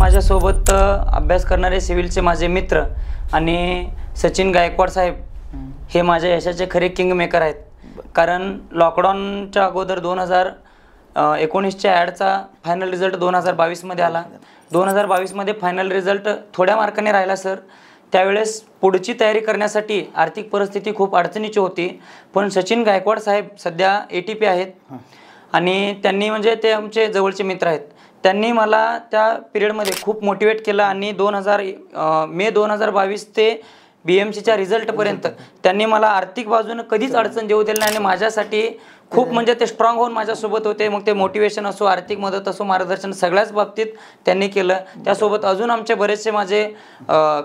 माझ्यासोबत अभ्यास करणारे सिव्हिलचे माझे मित्र आणि सचिन गायकवाड साहेब हे माझ्या यशाचे खरे किंग मेकर आहेत. कारण लॉकडाऊनच्या अगोदर 2019च्या ॲडचा फायनल रिझल्ट 2022मध्ये आला. 2022मध्ये फायनल रिझल्ट थोड्या मार्काने राहिला सर. त्यावेळेस पुढची तयारी करण्यासाठी आर्थिक परिस्थिती खूप अडचणीची होती. पण सचिन गायकवाड साहेब सध्या ATP आहेत आणि त्यांनी म्हणजे ते आमचे जवळचे मित्र आहेत. त्यांनी मला त्या पिरियडमध्ये खूप मोटिवेट केलं आणि मे 2022 ते BMCच्या रिझल्टपर्यंत त्यांनी मला आर्थिक बाजूने कधीच अडचण येऊ दिली नाही आणि माझ्यासाठी खूप म्हणजे ते स्ट्रॉंग होऊन माझ्यासोबत होते. मग ते मोटिवेशन असो, आर्थिक मदत असो, मार्गदर्शन सगळ्याच बाबतीत त्यांनी केलं. त्यासोबत अजून आमचे बरेचसे माझे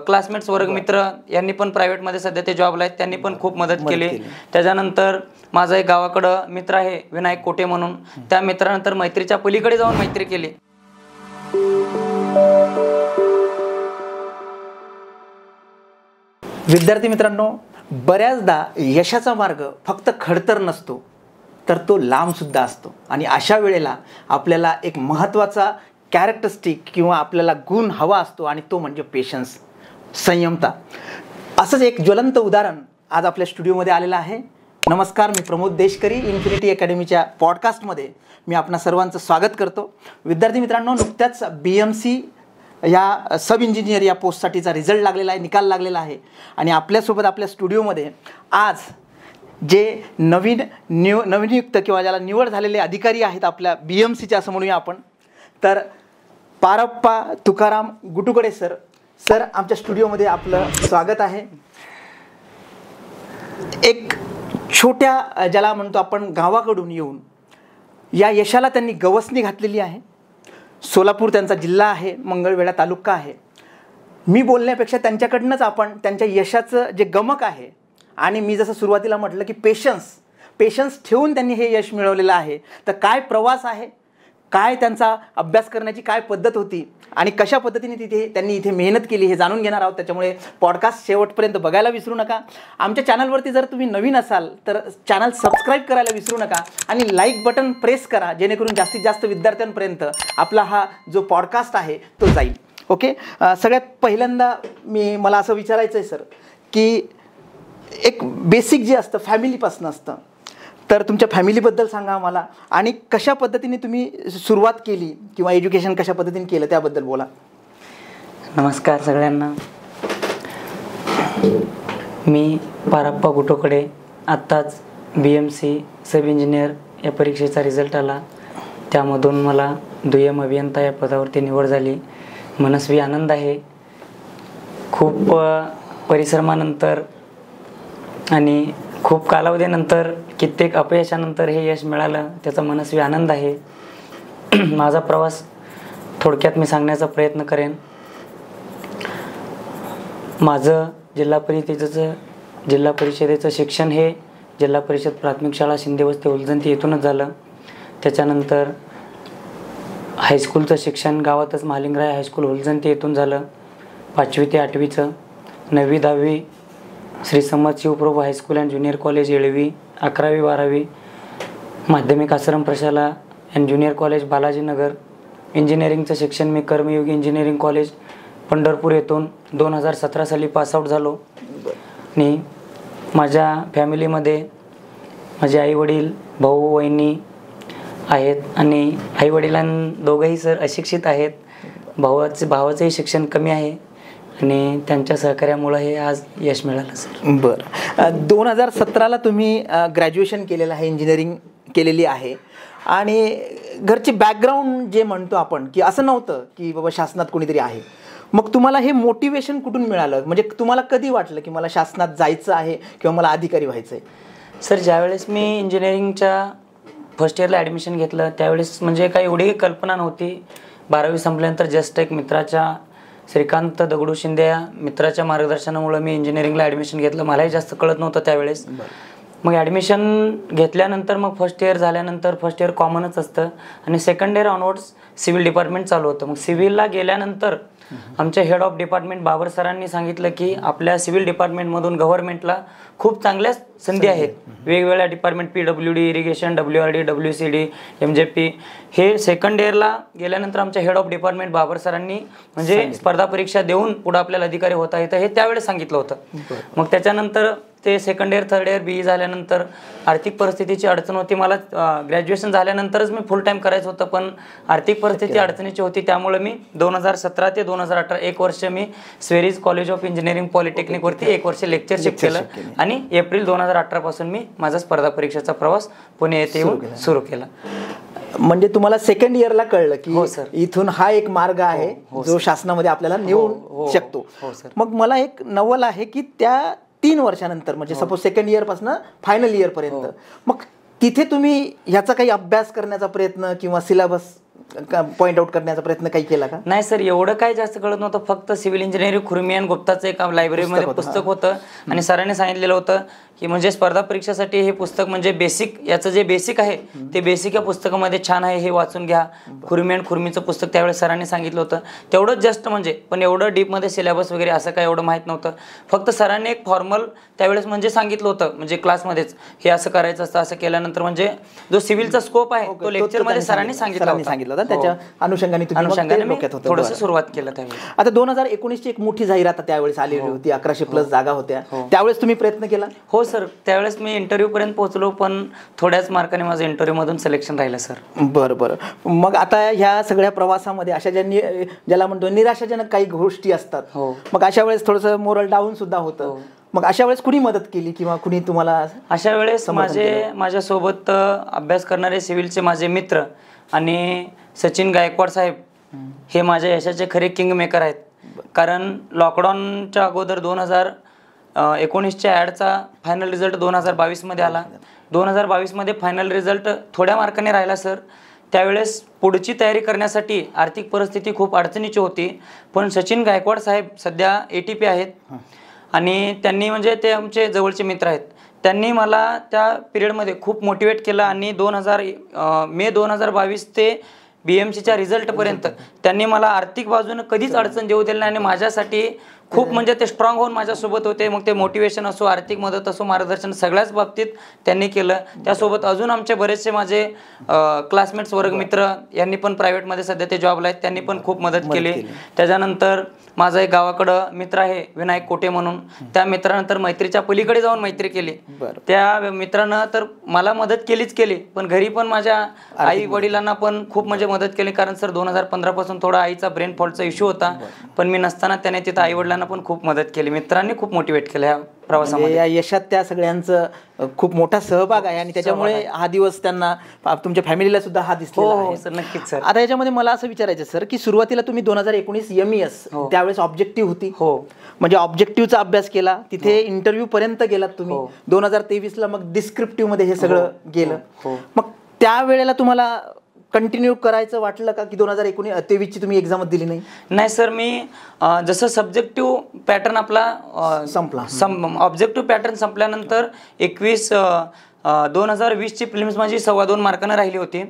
क्लासमेट्स वर्गमित्र यांनी पण प्रायव्हेटमध्ये सध्या ते जॉबला आहेत, त्यांनी पण खूप मदत केली. त्याच्यानंतर माझा एक गावाकडं मित्र आहे विनायक कोटे म्हणून, त्या मित्रानंतर मैत्रीच्या पलीकडे जाऊन मैत्री केली. विद्यार्थी मित्रांनो, बऱ्याचदा यशाचा मार्ग फक्त खडतर नसतो तर तो लांबसुद्धा असतो आणि अशा वेळेला आपल्याला एक महत्त्वाचा कॅरेक्टरिस्टिक किंवा आपल्याला गुण हवा असतो आणि तो म्हणजे पेशन्स, संयमता. असंच एक ज्वलंत उदाहरण आज आपल्या स्टुडिओमध्ये आलेलं आहे. नमस्कार, मी प्रमोद देशकरी. इन्फिनिटी अकॅडमीच्या पॉडकास्टमध्ये मी आपणा सर्वांचं स्वागत करतो. विद्यार्थी मित्रांनो, न्याच BMC या सब इंजिनियर या पोस्टसाठीचा रिझल्ट लागलेला आहे, निकाल लागलेला आहे आणि आपल्यासोबत आपल्या स्टुडिओमध्ये आज जे नवनियुक्त किंवा ज्याला निवड झालेले अधिकारी आहेत आपल्या BMCचे असं म्हणूया आपण, तर पारप्पा तुकाराम गुटुकडे सर. सर, आमच्या स्टुडिओमध्ये आपलं स्वागत आहे. एक छोट्या ज्याला म्हणतो आपण गावाकडून येऊन या यशाला त्यांनी गवसणी घातलेली आहे. सोलापूर त्यांचा जिल्हा आहे, मंगळवेढा तालुका आहे. मी बोलण्यापेक्षा त्यांच्याकडनंच आपण त्यांच्या यशाचं जे गमक आहे आणि मी जसं सुरुवातीला म्हटलं की पेशन्स ठेवून त्यांनी हे यश मिळवलेलं आहे, तर काय प्रवास आहे, काय त्यांचा अभ्यास करण्याची काय पद्धत होती आणि कशा पद्धतीने त्यांनी इथे मेहनत केली हे जाणून घेणार आहोत. त्याच्यामुळे पॉडकास्ट शेवटपर्यंत बघायला विसरू नका. आमच्या चॅनलवरती जर तुम्ही नवीन असाल तर चॅनल सबस्क्राईब करायला विसरू नका आणि लाईक बटन प्रेस करा, जेणेकरून जास्तीत जास्त विद्यार्थ्यांपर्यंत आपला हा जो पॉडकास्ट आहे तो जाईल. ओके. सगळ्यात पहिल्यांदा मला असं विचारायचं आहे सर की एक बेसिक जे असतं फॅमिलीपासून असतं, तर तुमच्या फॅमिलीबद्दल सांगा आम्हाला आणि कशा पद्धतीने तुम्ही सुरुवात केली किंवा एज्युकेशन कशा पद्धतीने केलं त्याबद्दल बोला. नमस्कार सगळ्यांना. मी पारप्पा गुटुकडे. आत्ताच BMC सब इंजिनियर या परीक्षेचा रिझल्ट आला, त्यामधून मला दुय्यम अभियंता या पदावरती निवड झाली. मनस्वी आनंद आहे. खूप परिश्रमानंतर आणि खूप कालावधीनंतर कित्येक अपयशानंतर हे यश मिळालं, त्याचा मनस्वी आनंद आहे. माझा प्रवास थोडक्यात मी सांगण्याचा प्रयत्न करेन. माझं जिल्हा परिषदेचं शिक्षण हे जिल्हा परिषद प्राथमिक शाळा शिंदे वस्ती उलजंती येथूनच झालं. त्याच्यानंतर हायस्कूलचं शिक्षण गावातच महालिंगराय हायस्कूल उलजंती येथून झालं. 5वी ते 8वीचं. 9वी 10वी Shri Samarth Shivprabhu high school and junior college Yelvi. 11वी 12वी माध्यमिक आश्रम प्रशाला अँड ज्युनियर कॉलेज बालाजीनगर. इंजिनिअरिंगचं शिक्षण मी कर्मयोगी इंजिनिअरिंग कॉलेज पंढरपूर येथून 2017 साली पासआउट झालो. आणि माझ्या फॅमिलीमध्ये माझे आईवडील, भाऊ, वहिनी आहेत आणि दोघंही सर अशिक्षित आहेत. भावाचंही शिक्षण कमी आहे आणि त्यांच्या सहकार्यामुळे हे आज यश मिळालं सर. बरं. 2017ला तुम्ही ग्रॅज्युएशन केलेलं आहे, इंजिनिअरिंग केलेली आहे आणि घरचे बॅकग्राऊंड जे म्हणतो आपण की असं नव्हतं की बाबा शासनात कोणीतरी आहे. मग तुम्हाला हे मोटिवेशन कुठून मिळालं? म्हणजे तुम्हाला कधी वाटलं की मला शासनात जायचं आहे किंवा मला अधिकारी व्हायचं आहे? सर, ज्यावेळेस मी इंजिनिअरिंगच्या फर्स्ट इयरला ॲडमिशन घेतलं त्यावेळेस म्हणजे काही एवढी कल्पना नव्हती. 12वी संपल्यानंतर जस्ट एक मित्राच्या श्रीकांत दगडू शिंदे या मित्राच्या मार्गदर्शनामुळे मी इंजिनिअरिंगला ॲडमिशन घेतलं. मलाही जास्त कळत नव्हतं त्यावेळेस. मग ॲडमिशन घेतल्यानंतर मग फर्स्ट इयर झाल्यानंतर फर्स्ट इयर कॉमनच असतं आणि second year onwards civil department चालू होतं. मग सिव्हिलला गेल्यानंतर आमच्या हेड ऑफ डिपार्टमेंट बाबर सरांनी सांगितलं की आपल्या सिव्हिल डिपार्टमेंटमधून गव्हर्नमेंटला खूप चांगल्या संधी आहेत. वेगवेगळ्या department PWD, irrigation, WRD, WCD, MJP हे सेकंड इयरला गेल्यानंतर आमच्या हेड ऑफ डिपार्टमेंट बाबर सरांनी म्हणजे स्पर्धा परीक्षा देऊन पुढे आपल्याला अधिकारी होता येतं हे त्यावेळेस सांगितलं होतं. मग त्याच्यानंतर ते second year third year BE झाल्यानंतर आर्थिक परिस्थितीची अडचण होती. मला ग्रॅज्युएशन झाल्यानंतरच मी फुल टाईम करायचं होतं, पण आर्थिक परिस्थिती अडचणीची होती. त्यामुळे मी 2017 ते 2018 एक वर्ष मी स्वेरीज कॉलेज ऑफ इंजिनिअरिंग पॉलिटेक्निकवरती एक वर्ष लेक्चरशिप केलं आणि एप्रिल 2018 पासून मी माझा स्पर्धा परीक्षेचा प्रवास पुणे येथे येऊन सुरू केला. म्हणजे तुम्हाला सेकंड इयरला कळलं की इथून हा एक मार्ग आहे जो शासनामध्ये आपल्याला नेऊ शकतो. मग मला एक नवल आहे की त्या 3 वर्षानंतर म्हणजे सपोज सेकंड इयर पासून फायनल इयर पर्यंत मग तिथे तुम्ही ह्याचा काही अभ्यास करण्याचा प्रयत्न किंवा सिलेबस पॉइंट आउट करण्याचा प्रयत्न काही केला का? नाही सर, एवढं काही जास्त कळत नव्हतं. फक्त सिव्हिल इंजिनिअरिंग खुर्मियान गुप्ताचं एक लायब्ररीमध्ये पुस्तक होतं आणि सरांनी सांगितलेलं होतं की म्हणजे स्पर्धा परीक्षेसाठी हे पुस्तक म्हणजे बेसिक, याचं जे बेसिक आहे ते बेसिक या पुस्तकामध्ये छान आहे, हे वाचून घ्या. खुर्मियान खुर्मीचं पुस्तक त्यावेळेस सरांनी सांगितलं होतं. तेवढंच जस्ट म्हणजे, पण एवढं डीपमध्ये सिलेबस वगैरे असं काय एवढं माहीत नव्हतं. फक्त सरांनी एक फॉर्मल त्यावेळेस म्हणजे सांगितलं होतं, म्हणजे क्लासमध्येच हे असं करायचं असतं. असं केल्यानंतर म्हणजे जो सिव्हिलचा स्कोप आहे तो लेक्चरमध्ये सरांनी सांगितलं होतं. त्याच्या अनुषंगाने थोडंसं सुरुवात केलं त्यावेळेस. आता 2019 ची एक मोठी जाहिरात त्यावेळेस आलेली होती, 1100+ जागा होत्या. त्यावेळेस तुम्ही प्रयत्न केला? हो सर, त्यावेळेस मी इंटरव्ह्यू पर्यंत पोहोचलो, पण थोड्याच मार्काने माझं इंटरव्ह्यू मधून सिलेक्शन राहिलं सर. बरं. मग आता ह्या सगळ्या प्रवासामध्ये अशा ज्याला म्हणतो निराशाजनक काही गोष्टी असतात, मग अशा वेळेस थोडंसं मोरल डाऊन सुद्धा होतं. मग अशा वेळेस कुणी मदत केली किंवा कुणी तुम्हाला? अशा वेळेस माझ्यासोबत अभ्यास करणारे सिव्हिलचे माझे मित्र आणि सचिन गायकवाड साहेब हे माझ्या यशाचे खरे किंग मेकर आहेत. कारण लॉकडाऊनच्या अगोदर 2019च्या ॲडचा फायनल रिझल्ट 2022 मध्ये आला. 2022 मध्ये फायनल रिझल्ट थोड्या मार्काने राहिला सर. त्यावेळेस पुढची तयारी करण्यासाठी आर्थिक परिस्थिती खूप अडचणीची होती, पण सचिन गायकवाड साहेब सध्या ATP आहेत आणि त्यांनी म्हणजे ते आमचे जवळचे मित्र आहेत. त्यांनी मला त्या पिरियडमध्ये खूप मोटिवेट केलं आणि मे 2022 ते BMCच्या रिझल्टपर्यंत त्यांनी मला आर्थिक बाजूने कधीच अडचण देऊ दिली नाही आणि माझ्यासाठी खूप म्हणजे ते स्ट्रॉंग होऊन माझ्यासोबत होते. मग ते मोटिवेशन असो, आर्थिक मदत असो, मार्गदर्शन सगळ्याच बाबतीत त्यांनी केलं. त्यासोबत अजून आमचे बरेचसे माझे क्लासमेट्स, वर्गमित्र यांनी पण प्रायव्हेटमध्ये सध्या ते जॉबला आहेत, त्यांनी पण खूप मदत केली. त्याच्यानंतर माझा एक गावाकडं मित्र आहे विनायक कोटे म्हणून, त्या मित्रानंतर मैत्रीच्या पलीकडे जाऊन मैत्री केली. त्या मित्रानं तर मला मदत केली, पण घरी पण माझ्या आई वडिलांना पण खूप म्हणजे मदत केली. कारण सर 2015 पासून थोडा आईचा ब्रेन फॉल्टचा इश्यू होता, पण मी नसताना त्याने तिथं आई वडिलांना पण खूप मदत केली. मित्रांनी खूप मोटिवेट केलं ह्या प्रवासामध्ये. या यशात त्या सगळ्यांचं खूप मोठा सहभाग आहे आणि त्याच्यामुळे हा दिवस त्यांना, तुमच्या फॅमिलीला सुद्धा हा दिसलेला आहे. सर नक्कीच सर. आता याच्यामध्ये मला असं विचारायचं सर की सुरुवातीला तुम्ही 2019 MES त्यावेळेस ऑब्जेक्टिव्ह होती, म्हणजे ऑब्जेक्टिव्हचा अभ्यास केला, तिथे इंटरव्ह्यू पर्यंत गेलात तुम्ही. 2023ला मग डिस्क्रिप्टिव्ह मध्ये हे सगळं गेलं. मग त्यावेळेला तुम्हाला कंटिन्यू करायचं वाटलं का की 2023ची तुम्ही एक्झाम दिली नाही? नाही सर, मी जसं सब्जेक्टिव्ह पॅटर्न आपला संपला, ऑब्जेक्टिव्ह पॅटर्न संपल्यानंतर 2020ची प्रिलिम्स माझी 2.25 मार्कानं राहिली होती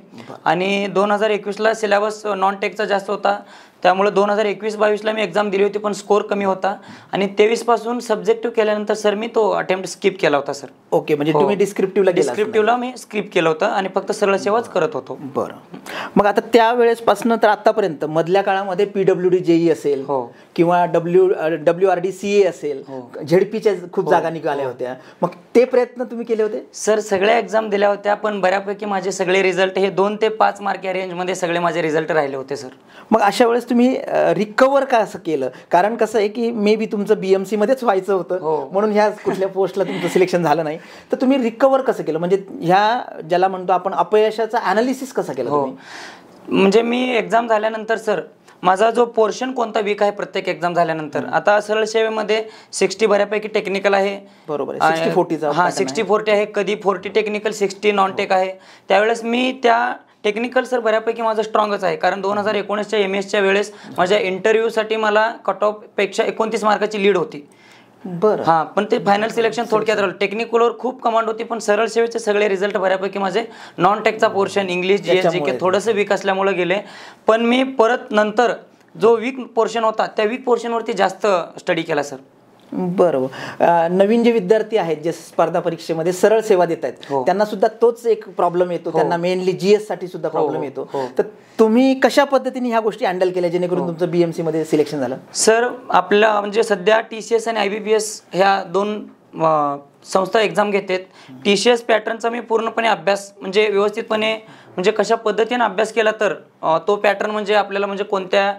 आणि 2021ला सिलेबस नॉन टेकचा जास्त होता, त्यामुळे 2021-22ला मी एक्झाम दिली होती, पण स्कोर कमी होता आणि 23 पासून सब्जेक्टिव्ह केल्यानंतर सर मी तो अटेम्प्ट स्किप केला होता सर. ओके, म्हणजे तुम्ही डिस्क्रिप्टिव्हला मी स्किप केलं होतं आणि फक्त सरळ सेवाच करत होतो. बरं. मग आता त्यावेळेसपासून तर आतापर्यंत मधल्या काळामध्ये PWD JE असेल किंवा WRD CA असेल, ZP खूप जागा निघाल्या होत्या, मग ते प्रयत्न तुम्ही केले होते? सर सगळ्या एक्झाम दिल्या होत्या, पण बऱ्यापैकी माझे सगळे रिझल्ट हे 2 ते 5 मार्क या रेंजमध्ये सगळे माझे रिझल्ट राहिले होते सर. मग अशा वेळेस तुम्ही रिकवर का असं केलं? कारण कसं आहे की मे बी तुमचं BMC मध्येच व्हायचं होतं, म्हणून ह्या कुठल्या पोस्टला तुमचं सिलेक्शन झालं नाही, तर तुम्ही रिकवर कसं केलं? म्हणजे ह्या ज्याला म्हणतो आपण अपयशाचा अनालिसिस कसं केलं तुम्ही? म्हणजे मी एक्झाम झाल्यानंतर सर माझा जो पोर्शन कोणता वीक आहे प्रत्येक एक्झाम झाल्यानंतर, आता सरळ सेवेमध्ये 60 बऱ्यापैकी टेक्निकल आहे, बरोबर आहे, 60-40 आहे, कधी 40 टेक्निकल 60 नॉन टेक आहे. त्यावेळेस मी त्या टेक्निकल सर बऱ्यापैकी माझं स्ट्रॉंगच आहे, कारण 2019च्या MESच्या वेळेस माझ्या इंटरव्ह्यूसाठी मला कट ऑफ पेक्षा 29 मार्काची लीड होती. बरं. पण ते फायनल सिलेक्शन थोडक्यात राहिलं. टेक्निकलवर खूप कमांड होती, पण सरळ सेवेचे सगळे रिझल्ट बऱ्यापैकी माझे नॉन टेकचा पोर्शन इंग्लिश GS GK थोडंसं वीक असल्यामुळे गेले. पण मी परत नंतर जो वीक पोर्शन होता त्या वीक पोर्शनवरती जास्त स्टडी केला सर. बरोबर. नवीन जे विद्यार्थी आहेत जे स्पर्धा परीक्षेमध्ये सरळ सेवा देत आहेत त्यांना सुद्धा तोच एक प्रॉब्लेम येतो. त्यांना मेनली GS साठी सुद्धा प्रॉब्लेम येतो. तर तुम्ही कशा पद्धतीने ह्या गोष्टी हँडल केल्या जेणेकरून तुमचं BMC मध्ये सिलेक्शन झालं? सर आपल्या म्हणजे सध्या TCS आणि IBPS ह्या दोन संस्था एक्झाम घेतात. TCS पॅटर्नचा मी पूर्णपणे अभ्यास म्हणजे व्यवस्थितपणे म्हणजे कशा पद्धतीने अभ्यास केला तर तो पॅटर्न म्हणजे आपल्याला म्हणजे कोणत्या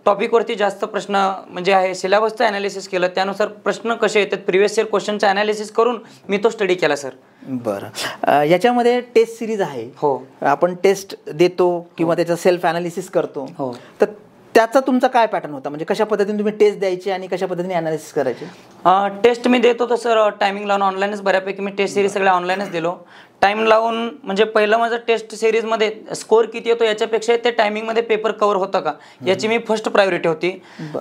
टॉपिकवरती जास्त प्रश्न म्हणजे आहे सिलेबसचं ॲनालिसिस केलं त्यानुसार प्रश्न कसे येतात प्रिव्हियस इयर क्वेश्चनचं ॲनालिसिस करून मी तो स्टडी केला सर. बरं. याच्यामध्ये टेस्ट सिरीज आहे. आपण टेस्ट देतो किंवा त्याचं सेल्फ ॲनालिसिस करतो. तर त्याचा तुमचा काय पॅटर्न होता म्हणजे कशा पद्धतीने तुम्ही टेस्ट द्यायची आणि कशा पद्धतीने ॲनालिसिस करायचे? टेस्ट मी देत होतो सर टायमिंग लावून ऑनलाईनच बऱ्यापैकी मी टेस्ट सिरीज सगळ्या ऑनलाईनच दिलो. टाइम लावून म्हणजे पहिलं माझं टेस्ट सिरीजमध्ये स्कोअर किती येतो याच्यापेक्षा ते टायमिंगमध्ये पेपर कव्हर होतं का याची मी फर्स्ट प्रायोरिटी होती.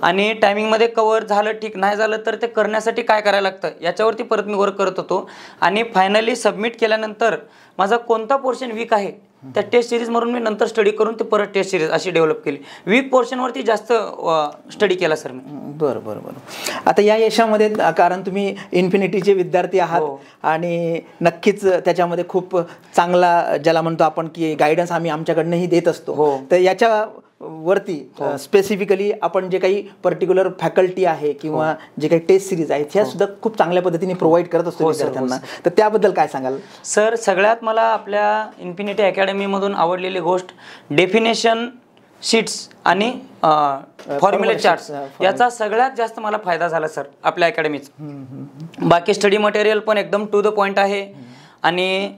आणि टायमिंगमध्ये कव्हर झालं ठीक नाही झालं तर ते करण्यासाठी काय करायला लागतं याच्यावरती परत मी वर्क करत होतो. आणि फायनली सबमिट केल्यानंतर माझा कोणता पोर्शन वीक आहे त्या टेस्ट सिरीजमधून मी नंतर स्टडी करून ते परत टेस्ट सिरीज अशी डेव्हलप केली. वीक पोर्शनवरती जास्त स्टडी केला सर मी. बरं बरं बरं. आता या यशामध्ये कारण तुम्ही इन्फिनिटीचे विद्यार्थी आहात आणि नक्कीच त्याच्यामध्ये खूप चांगला ज्याला म्हणतो आपण की गायडन्स आम्ही आमच्याकडनंही देत असतो. तर याच्या वरती स्पेसिफिकली आपण जे काही पर्टिक्युलर फॅकल्टी आहे किंवा जे काही टेस्ट सिरीज आहेत ह्या सुद्धा खूप चांगल्या पद्धतीने प्रोव्हाइड करत असतो विद्यार्थ्यांना. तर त्याबद्दल काय सांगाल? सर सगळ्यात मला आपल्या इन्फिनिटी अकॅडमीमधून आवडलेली गोष्ट डेफिनेशन शीट्स आणि फॉर्म्युला चार्ट्स याचा सगळ्यात जास्त मला फायदा झाला सर आपल्या अकॅडमीचा. बाकी स्टडी मटेरियल पण एकदम टू द पॉईंट आहे आणि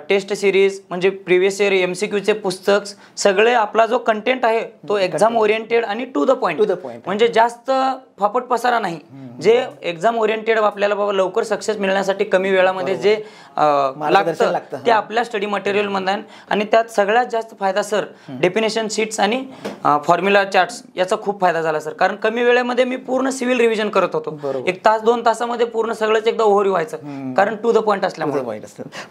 टेस्ट सिरीज म्हणजे प्रिव्हियस इयर MCQचे पुस्तक सगळे आपला जो कंटेंट आहे तो एक्झाम ओरिएंटेड आणि टू द पॉईंट म्हणजे जास्त फापट पसारा नाही. जे एक्झाम ओरिएंटेड आपल्याला बाबा लवकर सक्सेस मिळण्यासाठी कमी वेळामध्ये जे लागतं ते आपल्या स्टडी मटेरियल मध्ये. आणि त्यात सगळ्यात जास्त फायदा सर डेफिनेशन शीट्स आणि फॉर्म्युला चार्ट्स याचा खूप फायदा झाला सर. कारण कमी वेळेमध्ये मी पूर्ण सिव्हिल रिव्हिजन करत होतो. 1 तास 2 तासामध्ये पूर्ण सगळंच एकदा ओव्हरव्ह्यू व्हायचं कारण टू द पॉईंट असल्यामुळे.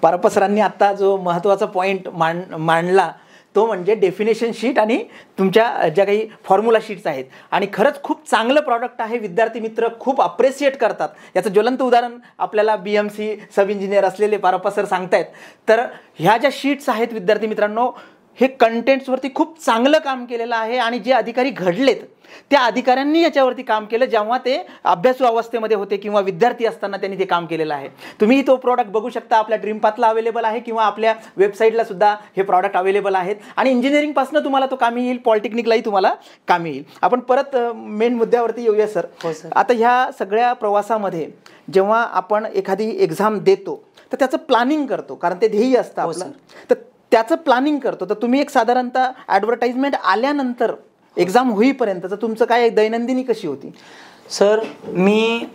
पारप्पा सरांनी आता जो महत्त्वाचा पॉईंट मांडला तो म्हणजे डेफिनेशन शीट आणि तुमच्या ज्या काही फॉर्म्युला शीट्स आहेत. आणि खरंच खूप चांगलं प्रॉडक्ट आहे. विद्यार्थी मित्र खूप अप्रिशिएट करतात. याचं ज्वलंत उदाहरण आपल्याला BMC सब इंजिनियर असलेले पारप्पा सर सांगतायत. तर ह्या ज्या शीट्स आहेत विद्यार्थी मित्रांनो हे कंटेंट्सवरती खूप चांगलं काम केलेलं आहे. आणि जे अधिकारी घडलेत त्या अधिकाऱ्यांनी याच्यावरती काम केलं जेव्हा ते अभ्यासू अवस्थेमध्ये होते किंवा विद्यार्थी असताना त्यांनी ते काम केलेलं आहे. तुम्ही तो प्रॉडक्ट बघू शकता. आपल्या ड्रीमपाथला अवेलेबल आहे किंवा आपल्या वेबसाईटला सुद्धा हे प्रॉडक्ट अवेलेबल आहेत. आणि इंजिनिअरिंगपासून तुम्हाला तो कामी येईल, पॉलिटेक्निकलाही तुम्हाला कामी येईल. आपण परत मेन मुद्द्यावरती येऊया सर. आता ह्या सगळ्या प्रवासामध्ये जेव्हा आपण एखादी एक्झाम देतो तर त्याचं प्लॅनिंग करतो कारण ते ध्येय असतं आपलं. तर त्याचं प्लॅनिंग करतो. तर तुम्ही एक साधारणतः ॲडव्हर्टाइजमेंट आल्यानंतर एक्झाम होईपर्यंत तुमचं काय दैनंदिनी कशी होती? सर मी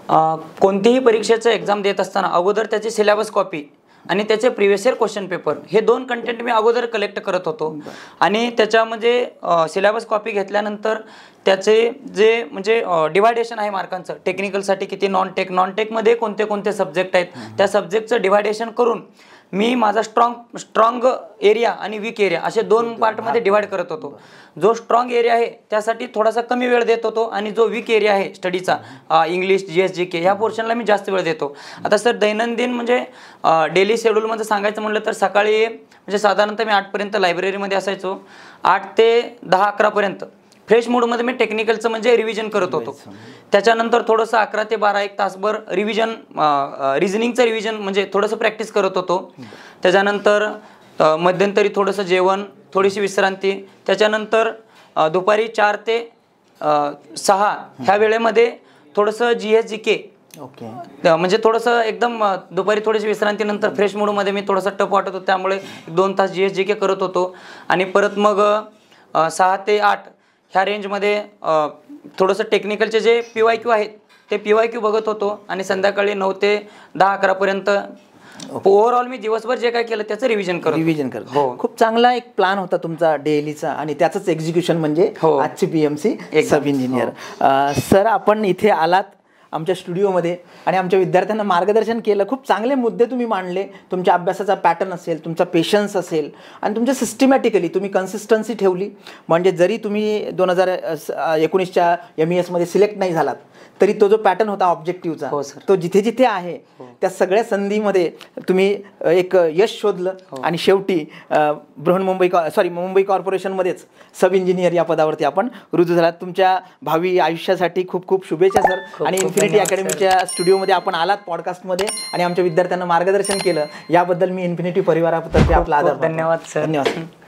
कोणतीही परीक्षेचं एक्झाम देत असताना अगोदर त्याची सिलेबस कॉपी आणि त्याचे प्रिव्हियस इयर क्वेश्चन पेपर हे 2 कंटेंट मी अगोदर कलेक्ट करत होतो. आणि त्याच्यामध्ये सिलेबस कॉपी घेतल्यानंतर त्याचे जे म्हणजे डिवायडेशन आहे मार्कांचं टेक्निकलसाठी किती नॉन टेकमध्ये कोणते कोणते सब्जेक्ट आहेत त्या सब्जेक्टचं डिवायडेशन करून मी माझा स्ट्रॉंग एरिया आणि वीक एरिया असे 2 पार्टमध्ये डिवाइड करत होतो. जो स्ट्रॉंग एरिया आहे त्यासाठी थोडासा कमी वेळ देत होतो आणि जो वीक एरिया आहे स्टडीचा इंग्लिश GS GK ह्या पोर्शनला मी जास्त वेळ देतो. आता सर दैनंदिन म्हणजे डेली शेड्यूलमध्ये सांगायचं म्हटलं तर सकाळी म्हणजे साधारणतः मी 8 पर्यंत लायब्ररीमध्ये असायचो. 8 ते 10-11 पर्यंत फ्रेश मूडमध्ये मी टेक्निकलचं म्हणजे रिव्हिजन करत होतो. त्याच्यानंतर थोडंसं 11 ते 12 1 तासभर रिझनिंगचं रिव्हिजन म्हणजे थोडंसं प्रॅक्टिस करत होतो. त्याच्यानंतर मध्यंतरी थोडंसं जेवण, थोडीशी विश्रांती. त्याच्यानंतर दुपारी 4 ते 6 ह्या वेळेमध्ये थोडंसं GS GK म्हणजे थोडंसं एकदम दुपारी थोडीशी विश्रांतीनंतर फ्रेश मूडमध्ये मी थोडंसं टफ वाटत होतं त्यामुळे 2 तास GS GK करत होतो. आणि परत मग 6 ते 8 ह्या रेंजमध्ये थोडंसं टेक्निकलचे जे PYQ आहेत ते PYQ बघत होतो. आणि संध्याकाळी 9 ते 10-11 पर्यंत ओव्हरऑल मी दिवसभर जे काय केलं त्याचं रिव्हिजन करतो. खूप चांगला एक प्लॅन होता तुमचा डेलीचा आणि त्याचंच एक्झिक्युशन म्हणजे आजची BMC सब इंजिनियर. सर आपण इथे आलात आमच्या स्टुडिओमध्ये आणि आमच्या विद्यार्थ्यांना मार्गदर्शन केलं. खूप चांगले मुद्दे तुम्ही मांडले. तुमच्या अभ्यासाचा पॅटर्न असेल, तुमचा पेशन्स असेल आणि तुमच्या सिस्टमॅटिकली तुम्ही कन्सिस्टन्सी ठेवली. म्हणजे जरी तुम्ही 2019च्या MES सिलेक्ट नाही झालात तरी तो जो पॅटर्न होता ऑब्जेक्टिव्हचा तो जिथे जिथे आहे त्या सगळ्या संधीमध्ये तुम्ही एक यश शोधलं आणि शेवटी मुंबई कॉर्पोरेशनमध्येच सब इंजिनियर या पदावरती आपण रुजू झालात. तुमच्या भावी आयुष्यासाठी खूप खूप शुभेच्छा सर. आणि इन्फिनिटी अकॅडमीच्या स्टुडिओमध्ये आपण आलात पॉडकास्टमध्ये आणि आमच्या विद्यार्थ्यांना मार्गदर्शन केलं याबद्दल मी इन्फिनिटी परिवारातर्फे आपला आदर. धन्यवाद सर. धन्यवाद.